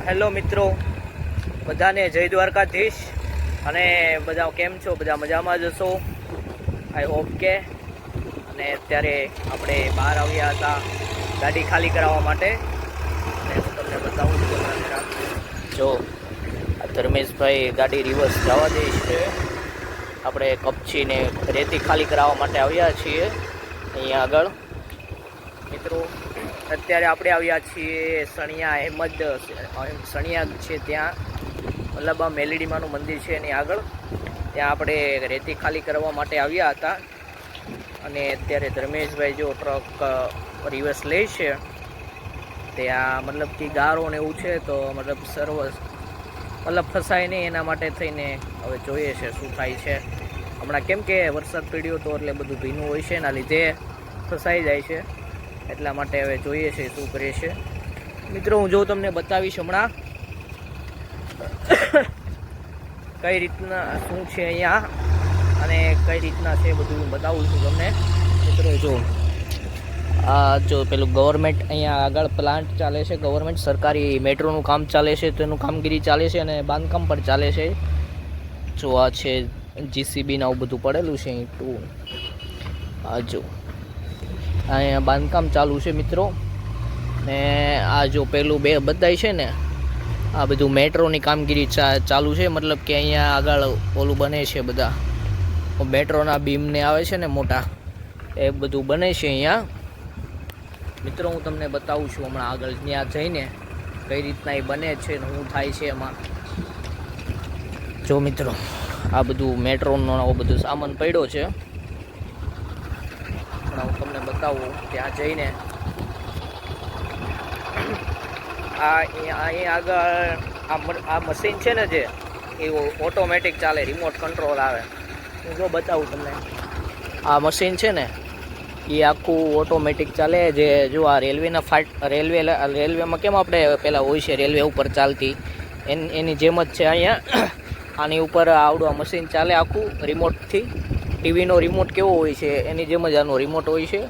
Hello મિત્રો, બધાને જય દ્વારકાધીશ. અને બધા કેમ છો? બધા મજામાં જ હશો, આઈ હોપ કે. અને અત્યારે આપણે બહાર આવ્યા હતા ગાડી ખાલી કરાવવા માટે. અને હું તમને બતાવું છું. જો આ ધર્મેશભાઈ ગાડી રિવર્સ જવા દે છે. આપણે કપચીને રેતી ખાલી કરાવવા માટે આવ્યા છીએ અહીંયા આગળ. મિત્રો અત્યારે આપણે આવ્યા છીએ સણિયા અહેમદ સણિયા છે ત્યાં, મતલબ આ મેલેડીમાનું મંદિર છે એની આગળ. ત્યાં આપણે રેતી ખાલી કરવા માટે આવ્યા હતા. અને અત્યારે ધર્મેશભાઈ જો ટ્રક રિવર્સ લે છે. ત્યાં મતલબ કે ગારો ને એવું છે, તો મતલબ ફસાય નહીં એના માટે થઈને હવે જોઈએ છે શું થાય છે. હમણાં કેમ કે વરસાદ પડ્યો તો એટલે બધું ભીનું હોય છે, એના લીધે ફસાઈ જાય છે. એટલા માટે હવે જોઈએ છે શું કરે છે. મિત્રો હું જો તમને બતાવીશ હમણાં કઈ રીતના શું છે અહીંયા અને કઈ રીતના છે બધું બતાવું છું તમને. મિત્રો જો આ જો પેલું ગવર્મેન્ટ અહીંયા આગળ પ્લાન્ટ ચાલે છે, ગવર્મેન્ટ સરકારી મેટ્રોનું કામ ચાલે છે, તેનું કામગીરી ચાલે છે અને બાંધકામ પણ ચાલે છે. જો આ છે જીસીબી ને આવું બધું પડેલું છે અહીં ટુ. આ જો અહીંયા બાંધકામ ચાલુ છે મિત્રો. ને આ જો પેલું બે બધાય છે ને, આ બધું મેટ્રોની કામગીરી ચાલુ છે. મતલબ કે અહીંયા આગળ ઓલું બને છે, બધા મેટ્રોના બીમને આવે છે ને મોટા, એ બધું બને છે અહીંયા. મિત્રો હું તમને બતાવું છું હમણાં આગળ ત્યાં જઈને કઈ રીતના એ બને છે ને શું થાય છે એમાં. જો મિત્રો આ બધું મેટ્રોનો આવો બધો સામાન પડ્યો છે. હું તમને બતાવું ત્યાં જઈને. અહીં આગળ આ મશીન છે ને, જે એ ઓટોમેટિક ચાલે, રિમોટ કંટ્રોલ આવે. હું જો બતાવું તમને, આ મશીન છે ને એ આખું ઓટોમેટિક ચાલે. જે જો આ રેલવેના રેલવેમાં કેમ આપણે પહેલાં હોય છે રેલવે ઉપર ચાલતી, એની જેમ જ છે અહીંયા. આની ઉપર આવડું આ મશીન ચાલે આખું રિમોટથી. ટીવીનો રિમોટ કેવો હોય છે એની જેમ જ આનો રિમોટ હોય છે.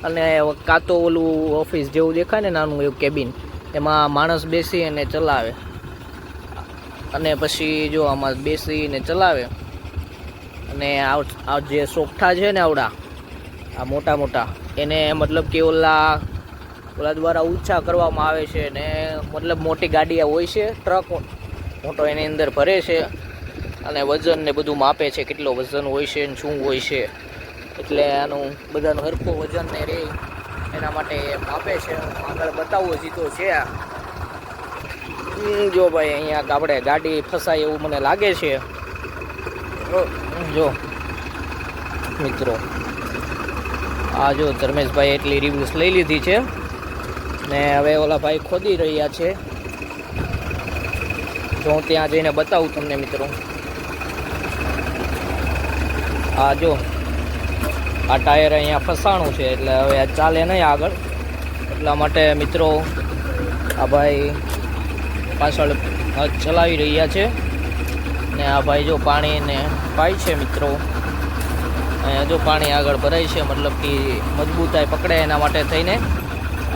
અને કાં તો ઓલું ઓફિસ જેવું દેખાય ને નાનું એવું કેબિન, એમાં માણસ બેસી અને ચલાવે. અને પછી જો આમાં બેસીને ચલાવે. અને આ જે સોગઠા છે ને આવડા આ મોટા મોટા, એને મતલબ કે ઓલા દ્વારા ઊંચા કરવામાં આવે છે. ને મતલબ મોટી ગાડી હોય છે, ટ્રક મોટો એની અંદર ભરે છે અને વજન ને બધું માપે છે, કેટલો વજન હોય છે ને શું હોય છે. એટલે આનું બધાનું હરખું વજન ને રહે એના માટે માપે છે. આગળ બતાવવું હજી તો છે. જો ભાઈ અહીંયા આપણે ગાડી ફસાય એવું મને લાગે છે. જો મિત્રો આ જો ધર્મેશભાઈ એટલી રિવ્યુઝ લઈ લીધી છે ને હવે ઓલા ભાઈ ખોદી રહ્યા છે. જો હું ત્યાં જઈને બતાવું તમને મિત્રો. આ જો આ ટાયર અહીંયા ફસાણું છે, એટલે હવે આ ચાલે નહીં આગળ. એટલા માટે મિત્રો આ ભાઈ પાછળ ચલાવી રહ્યા છે. ને આ ભાઈ જો પાણીને પાય છે મિત્રો. અહીંયા જો પાણી આગળ ભરાય છે, મતલબ કે મજબૂતાઈ પકડે એના માટે થઈને.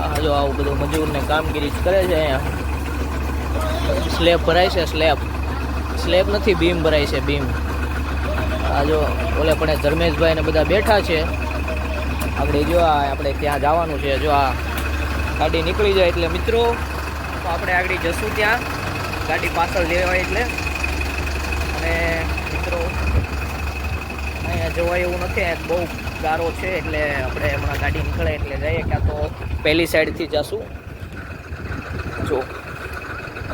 આ જો આવું બધું મજૂરને કામગીરી કરે છે. અહીંયા સ્લેબ ભરાય છે, સ્લેબ નથી, બીમ ભરાય છે, બીમ. આ જો ઓલે પણ ધર્મેશભાઈ ને બધા બેઠા છે. આપણે જો આપણે ત્યાં જવાનું છે. જો આ ગાડી નીકળી જાય એટલે મિત્રો આપણે આગળ જશું ત્યાં, ગાડી પાછળ લેવાય એટલે. અને મિત્રો અહીંયા જોવાય એવું નથી, બહુ ગારો છે, એટલે આપણે હમણાં ગાડી નીકળે એટલે જઈએ, કાં તો પહેલી સાઈડથી જશું. જો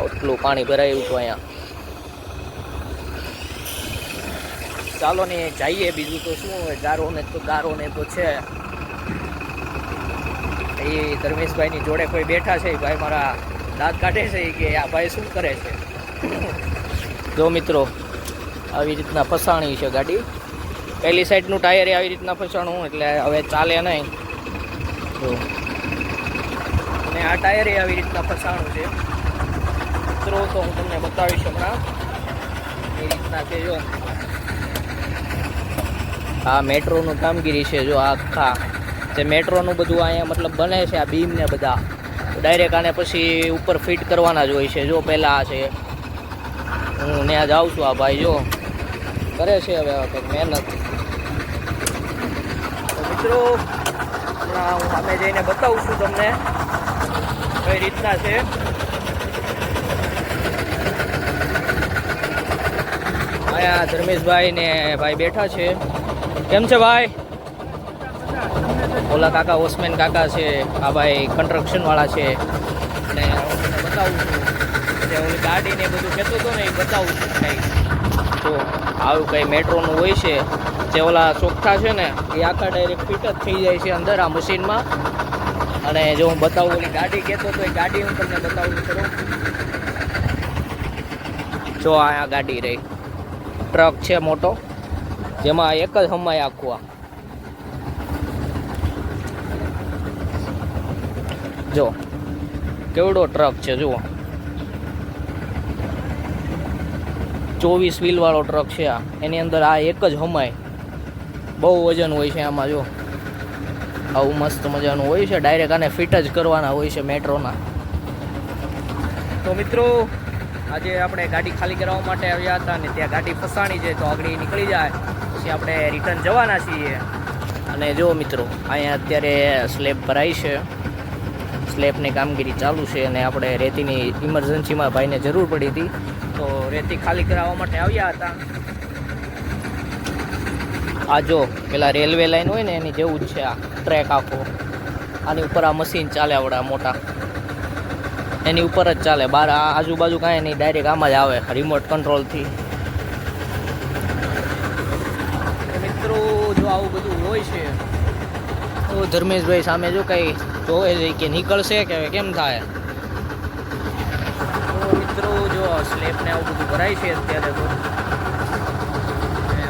આટલું પાણી ભરાયું હતું અહીંયા. ચાલો ને જઈએ, બીજું તો શું હોય, ગારો ને તો છે. એ ધર્મેશભાઈની જોડે કોઈ બેઠા છે, ભાઈ મારા દાંત કાઢે છે કે આ ભાઈ શું કરે છે. જો મિત્રો આવી રીતના ફસાણી છે ગાડી. પહેલી સાઈડનું ટાયર આવી રીતના ફસાણું, એટલે હવે ચાલે નહીં. અને આ ટાયરે આવી રીતના ફસાણું છે મિત્રો. તો હું તમને બતાવીશ હમણાં એ રીતના છે. જો આ મેટ્રોનું કામગીરી છે. જો આખા જે મેટ્રોનું બધું અહીંયા મતલબ બને છે, આ બીમ ને બધા ડાયરેક્ટ આને પછી ઉપર ફિટ કરવાના જ હોય છે. જો પહેલાં આ છે, હું ત્યાં જાઉં છું. આ ભાઈ જો કરે છે હવે કંઈક મહેનત. તો મિત્રો હમણાં હું સામે જઈને બતાવું છું તમને કઈ રીતના છે. અહીંયા ધર્મેશભાઈ ને ભાઈ બેઠા છે. કેમ છે ભાઈ? ઓલા કાકા ઓસમેન કાકા છે, આ ભાઈ કન્સ્ટ્રક્શન વાળા છે. અને હું તમને બતાવું છું જે ઓલી ગાડી ને બધું કહેતો હતો ને એ બતાવું છું કંઈક. તો આવું કંઈ મેટ્રોનું હોય છે, જે ઓલા ચોખ્ઠા છે ને એ આખા ડાયરેક્ટ ફિટ જ થઈ જાય છે અંદર આ મશીનમાં. અને જો હું બતાવું ઓલી ગાડી કહેતો તો એ ગાડી હું તમને બતાવું કરું. જો આ ગાડી રહી, ટ્રક છે મોટો, જેમાં એક જ હમાય આખું. જો કેવડો ટ્રક છે, જુઓ 24 વ્હીલ વાળો ટ્રક છે આ. એની અંદર આ એક જ હમાય. બહુ વજન હોય છે આમાં. જો આવું મસ્ત મજાનું હોય છે. ડાયરેક્ટ આને ફિટ જ કરવાના હોય છે મેટ્રોના. તો મિત્રો આજે આપણે ગાડી ખાલી કરાવવા માટે આવ્યા હતા ને ત્યાં ગાડી ફસાણી છે, તો આગળ નીકળી જાય પછી આપણે રિટર્ન જવાના છીએ. અને જો મિત્રો અહીંયા અત્યારે સ્લેબ ભરાય છે, સ્લેબની કામગીરી ચાલુ છે. અને આપણે રેતીની ઇમરજન્સીમાં ભાઈને જરૂર પડી હતી, તો રેતી ખાલી કરાવવા માટે આવ્યા હતા. આ જો પેલા રેલવે લાઈન હોય ને એની જેવું જ છે આ ટ્રેક આખો. આની ઉપર આ મશીન ચાલે આવડા મોટા, એની ઉપર જ ચાલે. બહાર આ આજુબાજુ કાંઈ નહીં, ડાયરેક્ટ આમાં જ આવે રિમોટ કંટ્રોલથી. મિત્રો જો આવું બધું હોય છે તો ધર્મેશભાઈ સામે જો કંઈ જોવે છે કે નીકળશે કે કેમ થાય. તો મિત્રો જો સ્લેબને આવું બધું ભરાય છે અત્યારે. તો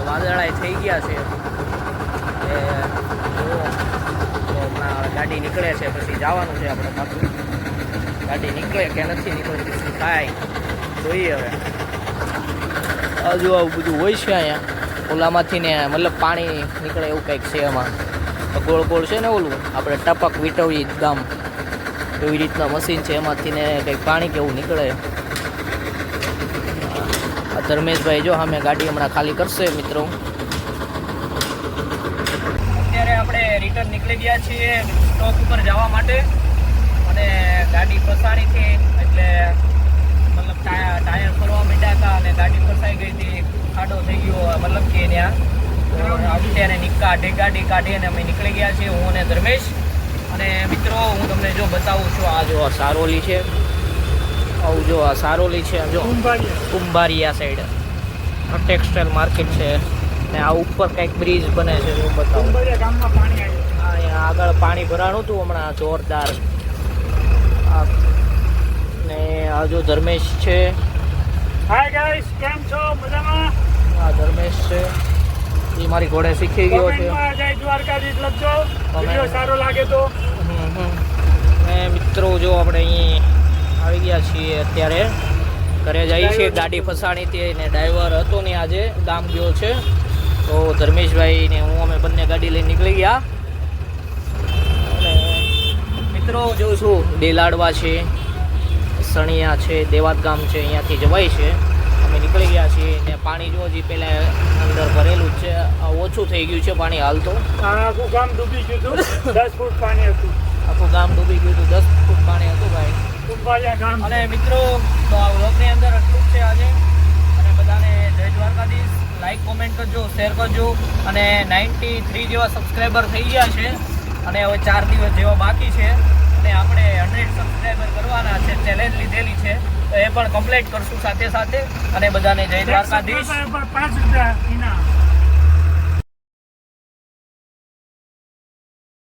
વાદળાય થઈ ગયા છે. ગાડી નીકળે છે પછી જવાનું છે આપણે પાછું. ગાડી નીકળે કે નથી નીકળતી શું થાય જોઈએ હવે. હજુ આવું બધું હોય છે અહીંયા. ઓલામાંથી ને મતલબ પાણી નીકળે એવું કંઈક છે એમાં. ગોળ ગોળ છે ને ઓલું આપણે ટપક વીટવી ગામ એવી રીતના મશીન છે, એમાંથી ને કંઈક પાણી કેવું નીકળે. આ ધર્મેશભાઈ જો સામે ગાડી હમણાં ખાલી કરશે મિત્રો. અત્યારે આપણે રિટર્ન નીકળી ગયા છીએ સ્ટોપ ઉપર જવા માટે. અને ગાડી ફસાણી હતી એટલે મતલબ ટાયર ફરવા માંડ્યા હતા અને ગાડી ફસાઈ ગઈ હતી. ખાડો થઈ ગયો મતલબ કે ત્યાં. અત્યારે ગાડી કાઢી અને અમે નીકળી ગયા છીએ, હું અને ધર્મેશ. અને મિત્રો હું તમને જો બતાવું છું, આ જો સારોલી છે. આવું જો આ સારોલી છે, જો કુંભારિયા સાઈડ ટેક્સટાઇલ માર્કેટ છે. ને આ ઉપર કંઈક બ્રિજ બને છે, જો બતાવું. અહીંયા આગળ પાણી ભરાણું હતું હમણાં જોરદાર. ને આ જો ધર્મેશ છે. હાય ગાઈસ, કેમ છો? મજામાં? આ ધર્મેશ છે, એ મારી ઘોડે શીખી ગયો છે. જય દ્વારકાધીશ લખજો, વિડિયો સારો લાગે તો. ને મિત્રો જો આપણે અહીં આવી ગયા છીએ, અત્યારે ઘરે જઈએ છીએ. ગાડી ફસાણી હતી ને ડ્રાઈવર હતો ને આજે ગામ ગયો છે. તો ધર્મેશભાઈ ને હું અમે બંને ગાડી લઈને નીકળી ગયા. અને મિત્રો જોઉં છું ડેલાડવા છે, સણિયા છે, દેવાત ગામ છે, અહીંયાથી જવાય છે. અમે નીકળી ગયા છીએ ને પાણી જો હજી પહેલાં અંદર ભરેલું જ છે. ઓછું થઈ ગયું છે પાણી હાલ તો. આખું ગામ ડૂબી ગયું હતું, 10 ફૂટ પાણી હતું. આખું ગામ ડૂબી ગયું હતું, 10 ફૂટ પાણી હતું ભાઈ. કુંભારિયા ગામ. અને મિત્રો તો આ વ્લોગની અંદર એટલું જ છે આજે. અને બધાને જય દ્વારકાધીશ. લાઈક કોમેન્ટ કરજો, શેર કરજો. અને 93 જેવા સબસ્ક્રાઈબર થઈ ગયા છે અને હવે 4 દિવસ જેવા બાકી છે. અને આપણે 100 સબસ્ક્રાઈબર કરવાના છે, ચેલેન્જ લીધેલી છે, તો એ પણ કમ્પ્લીટ કરશું સાથે સાથે. અને બધાને જય દ્વારકાધીશ. ₹5 ઇનામ.